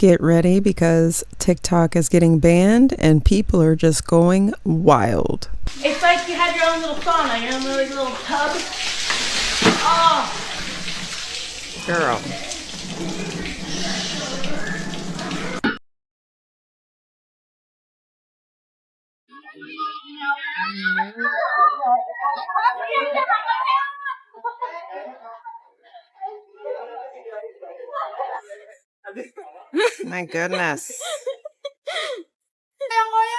Get ready because TikTok is getting banned and people are just going wild. It's like you have your own little sauna, your own little tub. Oh, Girl. My goodness.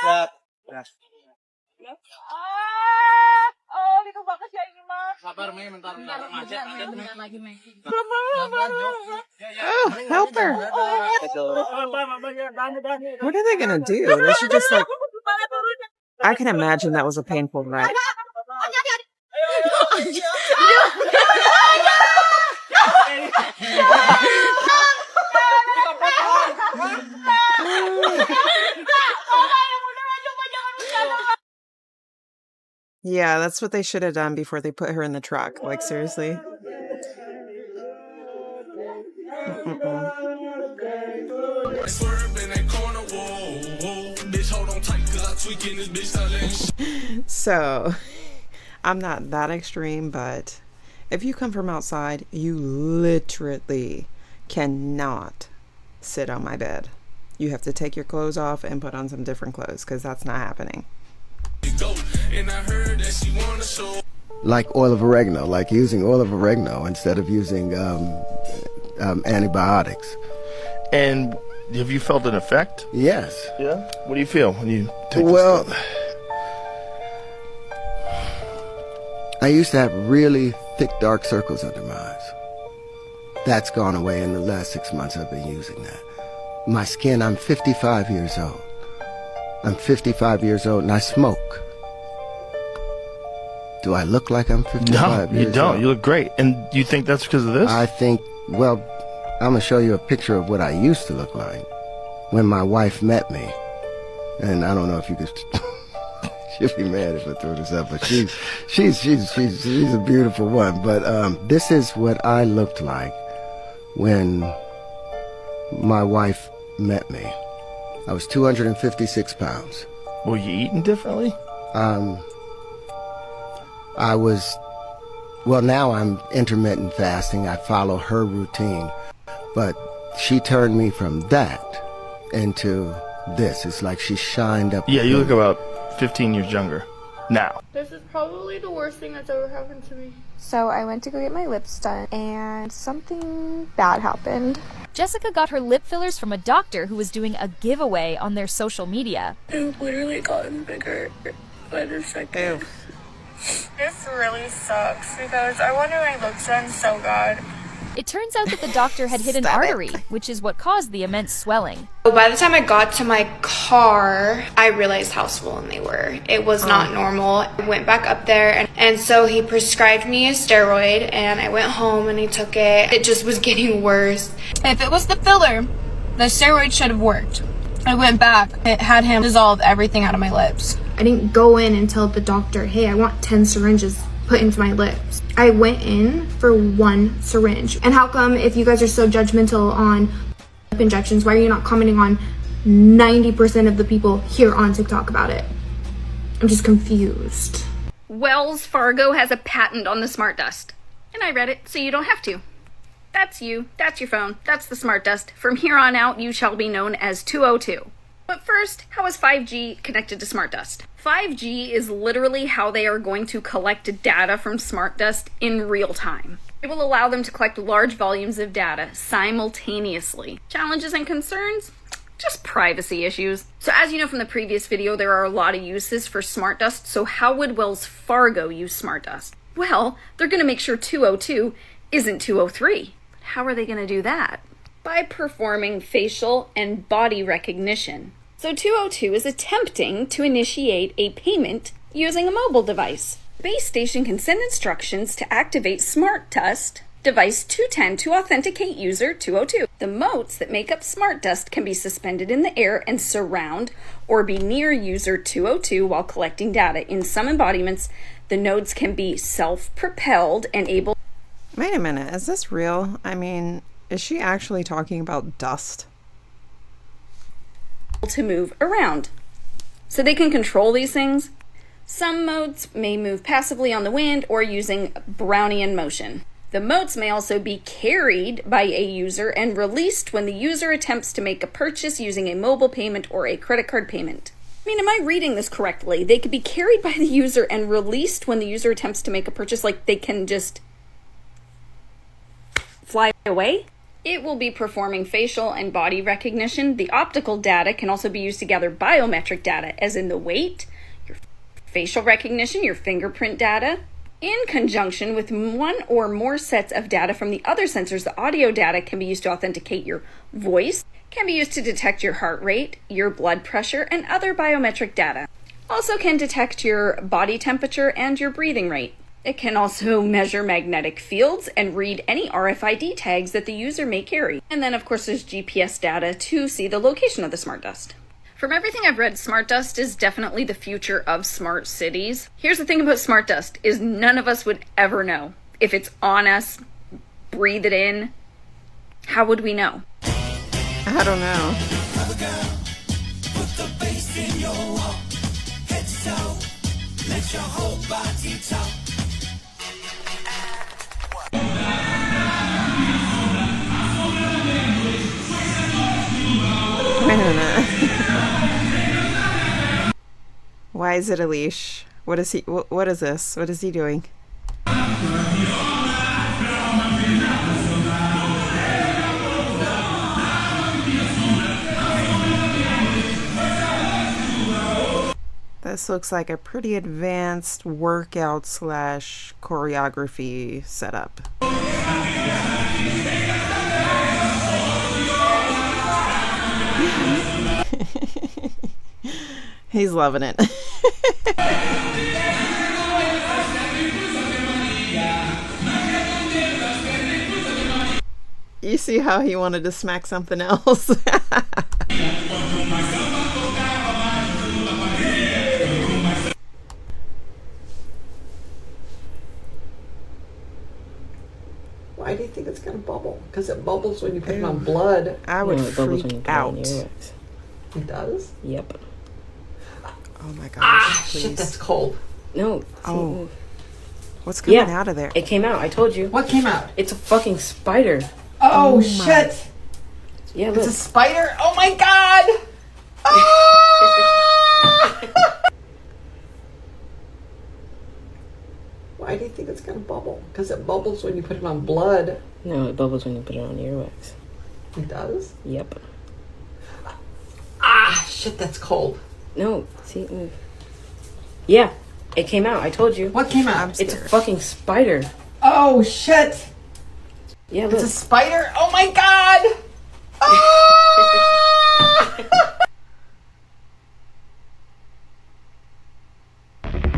Oh, help her. What are they gonna do? They should just like, I can imagine that was a painful ride. Yeah, that's what they should have done before they put her in the truck. Like, seriously. So, I'm not that extreme, but if you come from outside, you literally cannot sit on my bed. You have to take your clothes off and put on some different clothes because that's not happening. Like oil of oregano, like using oil of oregano instead of using antibiotics. And have you felt an effect? Yes. Yeah? What do you feel when you take Well, this? I used to have really thick, dark circles under my eyes. That's gone away in the last 6 months. I've been using that. My skin, I'm 55 years old. I'm 55 years old and I smoke. Do I look like I'm 55 years old? No, you don't. You look great. And you think that's because of this? I think, well, I'm going to show you a picture of what I used to look like when my wife met me. And I don't know if you could... She'll be mad if I throw this up, but she's a beautiful one. But this is what I looked like when my wife met me. I was 256 pounds. Were you eating differently? I was, well, now I'm intermittent fasting. I follow her routine. But she turned me from that into this. It's like she shined up. Yeah, you look about 15 years younger now. This is probably the worst thing that's ever happened to me. So I went to go get my lips done and something bad happened. Jessica got her lip fillers from a doctor who was doing a giveaway on their social media. It's literally gotten bigger by the second. Ew. This really sucks because I wanted my lips done so bad. It turns out that the doctor had hit an Stop it. artery, which is what caused the immense swelling. By the time I got to my car, I realized how swollen they were. It was not normal. I went back up there and so he prescribed me a steroid and I went home and I took it. It just was getting worse. If it was the filler, the steroid should have worked. I went back. It had him dissolve everything out of my lips. I didn't go in and tell the doctor, hey, I want 10 syringes put into my lips. I went in for 1 syringe. And how come, if you guys are so judgmental on lip injections, why are you not commenting on 90% of the people here on TikTok about it? I'm just confused. Wells Fargo has a patent on the smart dust. And I read it, so you don't have to. That's you. That's your phone. That's the smart dust. From here on out, you shall be known as 202. But first, how is 5G connected to smart dust? 5G is literally how they are going to collect data from smart dust in real time. It will allow them to collect large volumes of data simultaneously. Challenges and concerns? Just privacy issues. So as you know from the previous video, there are a lot of uses for smart dust. So how would Wells Fargo use smart dust? Well, they're going to make sure 202 isn't 203. But how are they going to do that? By performing facial and body recognition. So 202 is attempting to initiate a payment using a mobile device. The base station can send instructions to activate Smart Dust device 210 to authenticate user 202. The motes that make up Smart Dust can be suspended in the air and surround or be near user 202 while collecting data. In some embodiments, the nodes can be self-propelled and able... Wait a minute, is this real? I mean, is she actually talking about dust? to move around. So they can control these things. Some motes may move passively on the wind or using Brownian motion. The motes may also be carried by a user and released when the user attempts to make a purchase using a mobile payment or a credit card payment. I mean, am I reading this correctly? They could be carried by the user and released when the user attempts to make a purchase, like they can just fly away? It will be performing facial and body recognition. The optical data can also be used to gather biometric data, as in the weight, your facial recognition, your fingerprint data. In conjunction with one or more sets of data from the other sensors, the audio data can be used to authenticate your voice, can be used to detect your heart rate, your blood pressure, and other biometric data. Also can detect your body temperature and your breathing rate. It can also measure magnetic fields and read any RFID tags that the user may carry. And then, of course, there's GPS data to see the location of the smart dust. From everything I've read, smart dust is definitely the future of smart cities. Here's the thing about smart dust, is none of us would ever know. If it's on us, breathe it in, how would we know? I don't know. Wait a minute. Why is it a leash? What is he? What is this? What is he doing? This looks like a pretty advanced workout / choreography setup. He's loving it. You see how he wanted to smack something else? Why do you think it's going to bubble? Because it bubbles when you put it on blood. I would freak out. It does? Yep. Oh my gosh. Ah, please. shit, that's cold. No. Oh. What's coming out of there? It came out. I told you. What came out? It's a fucking spider. Oh shit. Yeah, look. It's a spider? Oh my god! Ah! Why do you think it's going to bubble? Because it bubbles when you put it on blood. No, it bubbles when you put it on earwax. It does? Yep. Ah, shit, that's cold. No, see, yeah, it came out. I told you. What came out? It's a fucking spider. Oh shit! Yeah, look. It's a spider? Oh my god! Ah!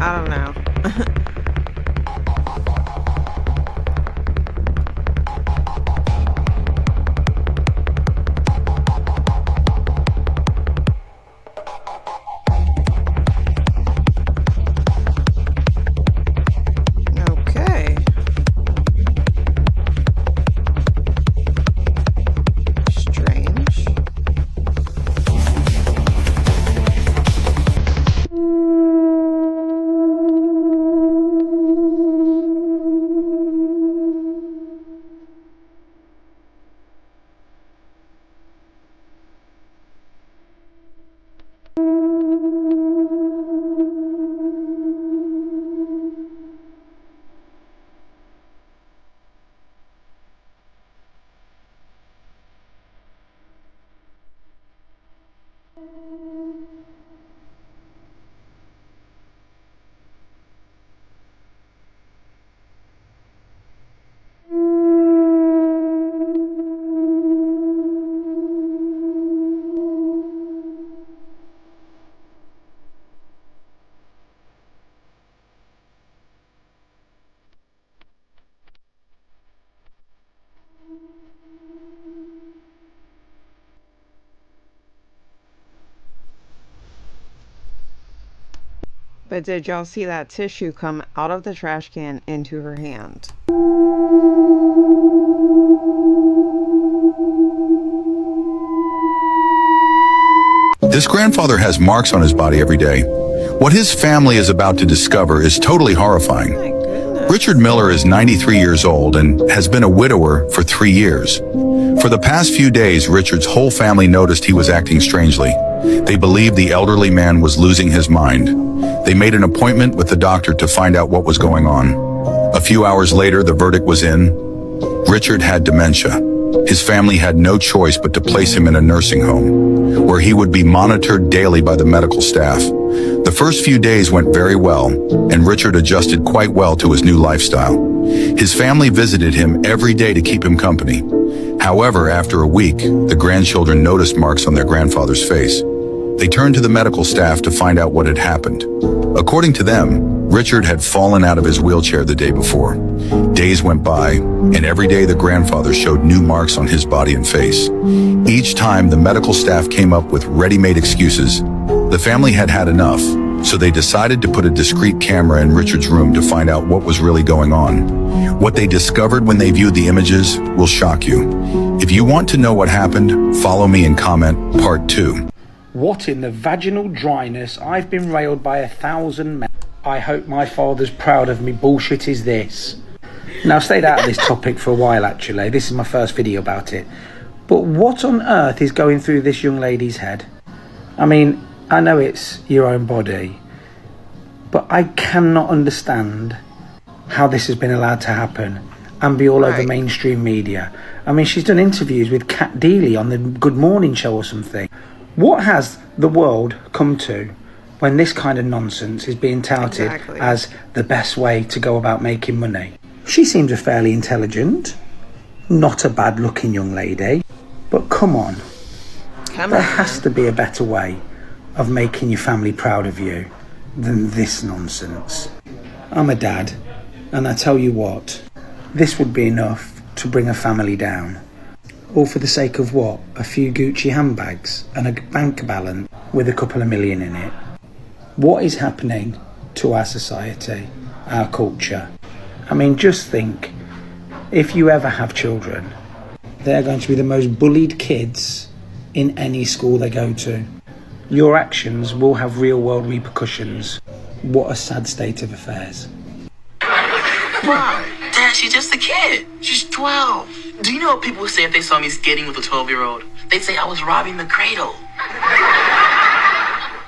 I don't know. But did y'all see that tissue come out of the trash can into her hand? This grandfather has marks on his body every day. What his family is about to discover is totally horrifying. Richard Miller is 93 years old and has been a widower for 3 years. For the past few days, Richard's whole family noticed he was acting strangely. They believed the elderly man was losing his mind. They made an appointment with the doctor to find out what was going on. A few hours later, the verdict was in. Richard had dementia. His family had no choice but to place him in a nursing home, where he would be monitored daily by the medical staff. The first few days went very well, and Richard adjusted quite well to his new lifestyle. His family visited him every day to keep him company. However, after a week, the grandchildren noticed marks on their grandfather's face. They turned to the medical staff to find out what had happened. According to them, Richard had fallen out of his wheelchair the day before. Days went by, and every day the grandfather showed new marks on his body and face. Each time, the medical staff came up with ready-made excuses. The family had had enough, so they decided to put a discreet camera in Richard's room to find out what was really going on. What they discovered when they viewed the images will shock you. If you want to know what happened, follow me and comment part 2. What in the vaginal dryness? I've been railed by 1,000 men. I hope my father's proud of me. Bullshit is this. Now, I've stayed out of this topic for a while, actually. This is my first video about it. But what on earth is going through this young lady's head? I mean, I know it's your own body, but I cannot understand how this has been allowed to happen and be all over mainstream media. I mean, she's done interviews with Kat Deely on the Good Morning Show or something. What has the world come to when this kind of nonsense is being touted as the best way to go about making money? She seems a fairly intelligent, not a bad looking young lady, but come on. There has to be a better way of making your family proud of you than this nonsense. I'm a dad, and I tell you what, this would be enough to bring a family down. All for the sake of what? A few Gucci handbags and a bank balance with a couple of million in it. What is happening to our society, our culture? I mean, just think, if you ever have children, they're going to be the most bullied kids in any school they go to. Your actions will have real world repercussions. What a sad state of affairs. Why? Dad, she's just a kid. She's 12. Do you know what people would say if they saw me skating with a 12-year-old? They'd say I was robbing the cradle.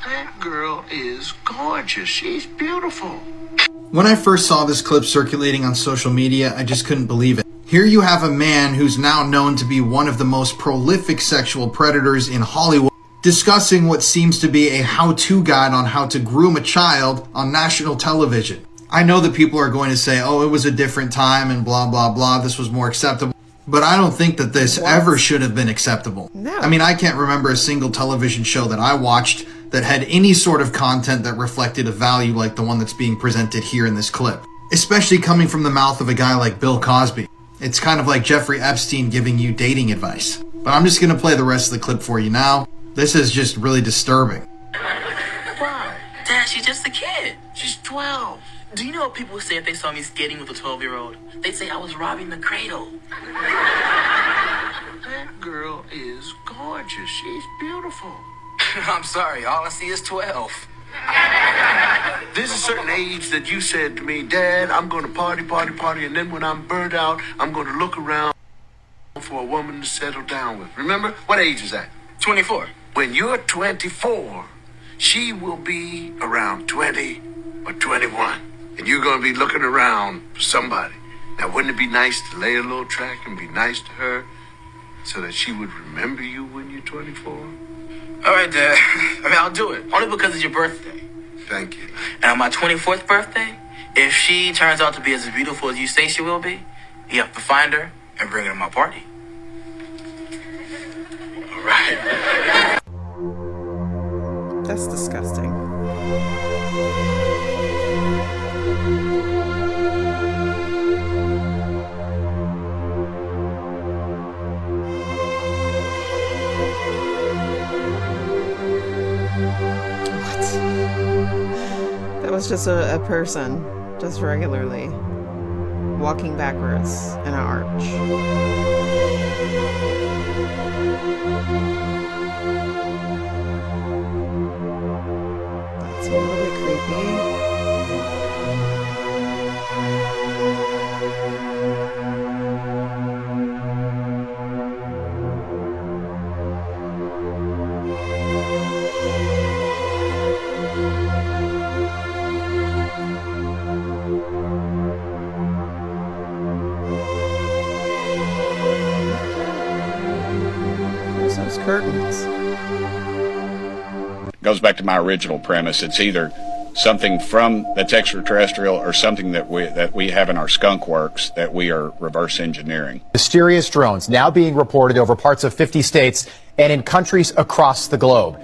That girl is gorgeous. She's beautiful. When I first saw this clip circulating on social media, I just couldn't believe it. Here you have a man who's now known to be one of the most prolific sexual predators in Hollywood, discussing what seems to be a how-to guide on how to groom a child on national television. I know that people are going to say, oh, it was a different time and blah, blah, blah, this was more acceptable. But I don't think that this ever should have been acceptable. No. I mean, I can't remember a single television show that I watched that had any sort of content that reflected a value like the one that's being presented here in this clip. Especially coming from the mouth of a guy like Bill Cosby. It's kind of like Jeffrey Epstein giving you dating advice. But I'm just going to play the rest of the clip for you now. This is just really disturbing. Why? Dad, she's just a kid. She's 12. Do you know what people would say if they saw me skating with a 12-year-old? They'd say I was robbing the cradle. That girl is gorgeous. She's beautiful. I'm sorry, all I see is 12. There's a certain age that you said to me, Dad, I'm going to party, party, party, and then when I'm burned out, I'm going to look around for a woman to settle down with. Remember? What age is that? 24. When you're 24, she will be around 20 or 21. And you're going to be looking around for somebody. Now, wouldn't it be nice to lay a little track and be nice to her so that she would remember you when you're 24? All right, Dad. I mean, I'll do it. Only because it's your birthday. Thank you. And on my 24th birthday, if she turns out to be as beautiful as you say she will be, you have to find her and bring her to my party. All right. That's disgusting. That was just a person, just regularly, walking backwards in an arch. totally creepy. Where's those curtains? Goes back to my original premise. It's either something from that's extraterrestrial or something that we have in our skunk works that we are reverse engineering. Mysterious drones now being reported over parts of 50 states and in countries across the globe.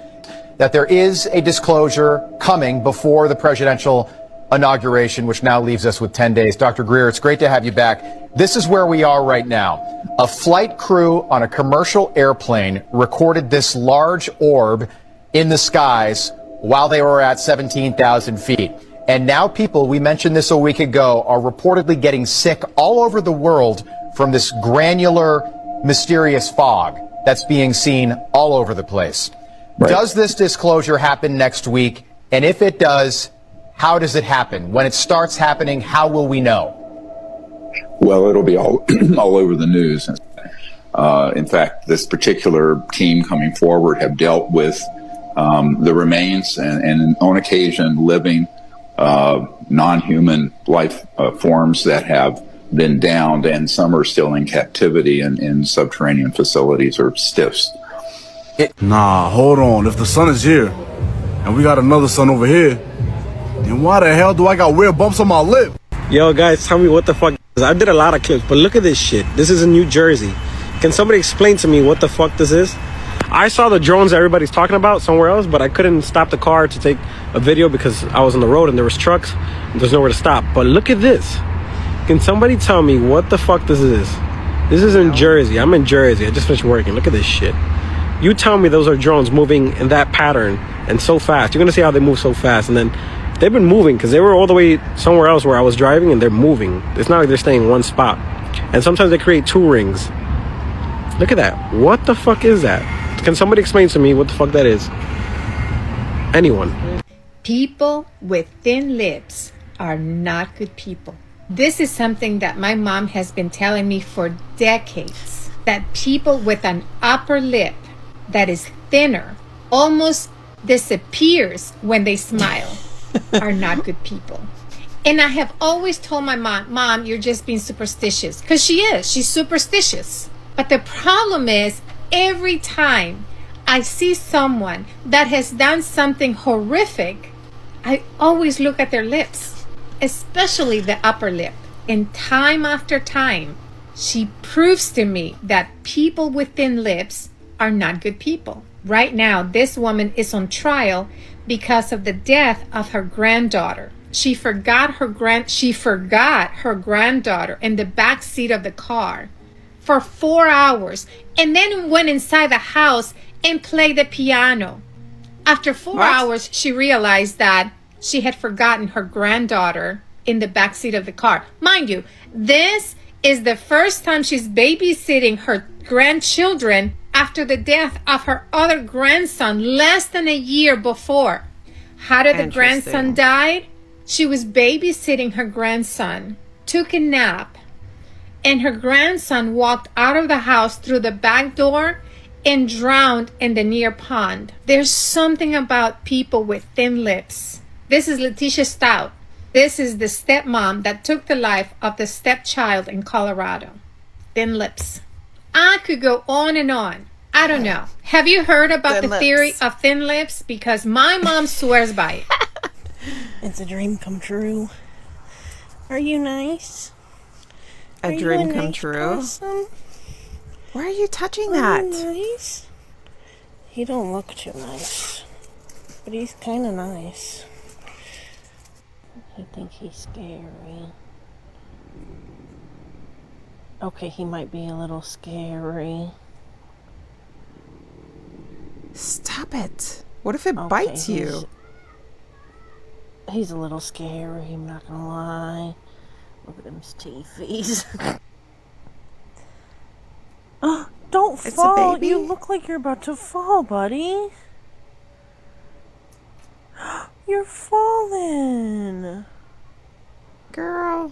That there is a disclosure coming before the presidential inauguration, which now leaves us with 10 days. Dr. Greer, it's great to have you back. This is where we are right now. A flight crew on a commercial airplane recorded this large orb in the skies while they were at 17,000 feet. And now people, we mentioned this a week ago, are reportedly getting sick all over the world from this granular, mysterious fog that's being seen all over the place. Right. Does this disclosure happen next week? And if it does, how does it happen? When it starts happening, how will we know? Well, it'll be all over the news. In fact, this particular team coming forward have dealt with the remains and on occasion living non-human life forms that have been downed, and some are still in captivity in subterranean facilities or stiffs. Nah, hold on. If the sun is here and we got another sun over here, then why the hell do I got weird bumps on my lip? Yo, guys, tell me what the fuck. I did a lot of clips, but look at this shit. This is in New Jersey. Can somebody explain to me what the fuck this is? I saw the drones that everybody's talking about somewhere else, but I couldn't stop the car to take a video because I was on the road and there was trucks and there's nowhere to stop. But look at this. Can somebody tell me what the fuck this is? This is in Jersey. I'm in Jersey. I just finished working. Look at this shit. You tell me those are drones moving in that pattern and so fast. You're gonna see how they move so fast. And then they've been moving because they were all the way somewhere else where I was driving, and they're moving. It's not like they're staying in one spot. And sometimes they create two rings. Look at that. What the fuck is that? Can somebody explain to me what the fuck that is? Anyone? People with thin lips are not good people. This is something that my mom has been telling me for decades. That people with an upper lip that is thinner, almost disappears when they smile, are not good people. And I have always told my mom, you're just being superstitious. Because she is. She's superstitious. But the problem is, every time I see someone that has done something horrific, I always look at their lips, especially the upper lip. And time after time, she proves to me that people with thin lips are not good people. Right now, this woman is on trial because of the death of her granddaughter. She forgot her granddaughter in the back seat of the car for 4 hours, and then went inside the house and played the piano. After 4 hours, she realized that she had forgotten her granddaughter in the back seat of the car. Mind you, this is the first time she's babysitting her grandchildren after the death of her other grandson less than a year before. How did the grandson die? She was babysitting her grandson, took a nap, and her grandson walked out of the house through the back door and drowned in the near pond. There's something about people with thin lips. This is Letitia Stout. This is the stepmom that took the life of the stepchild in Colorado. Thin lips. I could go on and on. I don't know. Have you heard about the theory of thin lips? Because my mom swears by it. It's a dream come true. Are you nice? A dream come true? Why are you touching that? Nice? He don't look too nice, but he's kind of nice. I think he's scary. Okay, he might be a little scary. Stop it. What if it bites you? He's a little scary, I'm not gonna lie. Look at him teethies. Oh, don't fall. You look like you're about to fall, buddy. You're falling. Girl.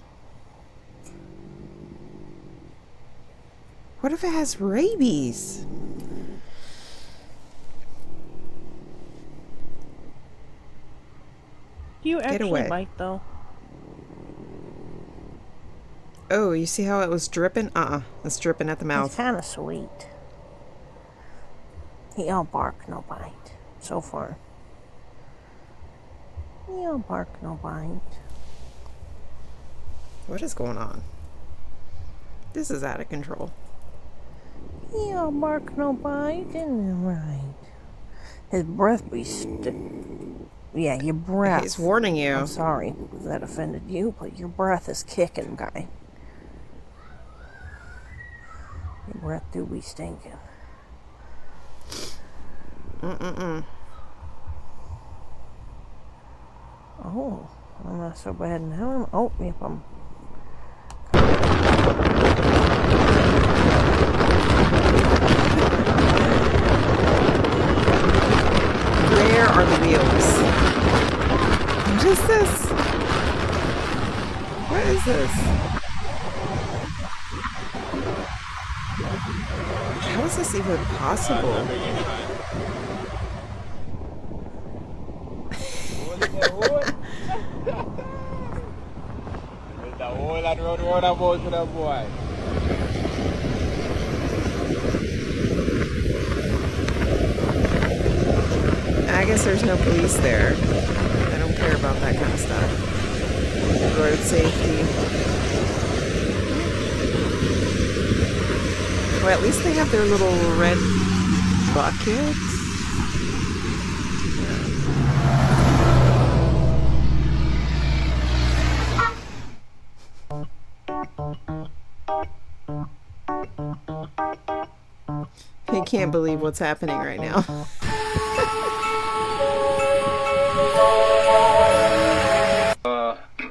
What if it has rabies? Do you Get actually away. bite though? Oh, you see how it was dripping? It's dripping at the mouth. It's kind of sweet. He all bark, no bite. So far. He all bark, no bite. What is going on? This is out of control. He all bark, no bite, isn't it right? His breath be Yeah, your breath. He's warning you. I'm sorry if that offended you, but your breath is kicking, guy. Your breath do be stinking. Oh, I'm not so bad now. Oh, yep, I'm. Where are the wheels? What is this? What is this? How is this even possible? I guess there's no police there. I don't care about that kind of stuff. Road safety. Well, at least they have their little red buckets. I can't believe what's happening right now.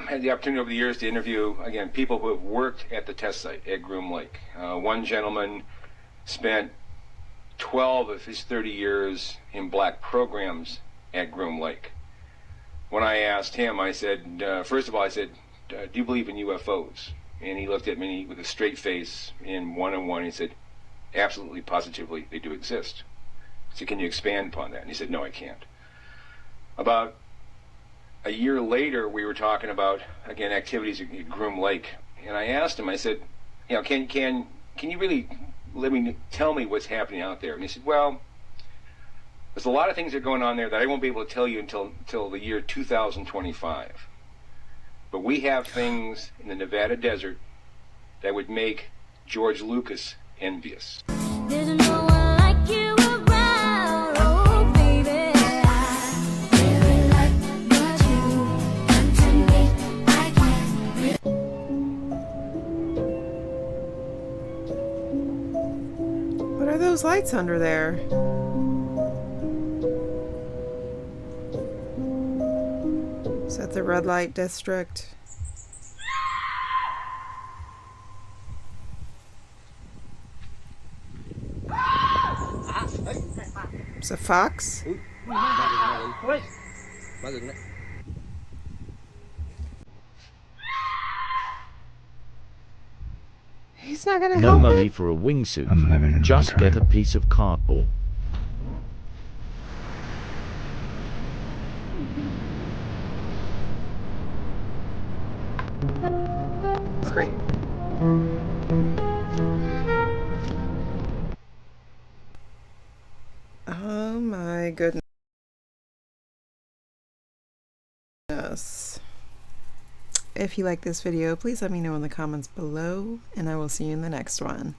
Had the opportunity over the years to interview, again, people who have worked at the test site at Groom Lake. One gentleman spent 12 of his 30 years in black programs at Groom Lake. When I asked him, I said, first of all, I said, do you believe in UFOs? And he looked at me with a straight face in one-on-one. He said, absolutely, positively, they do exist. I said, can you expand upon that? And he said, no, I can't. About a year later, we were talking about, again, activities at Groom Lake. And I asked him, I said, you know, can you really tell me what's happening out there? And he said, well, there's a lot of things that are going on there that I won't be able to tell you until the year 2025. But we have things in the Nevada desert that would make George Lucas envious. There's no one like you around, oh baby. I really like what you done to me. I can't. What are those lights under there? Is that the red light district? It's a fox? He's not gonna No help money me. for a wingsuit. Just get a piece of cardboard. Great. Oh my goodness. If you like this video, please let me know in the comments below, and I will see you in the next one.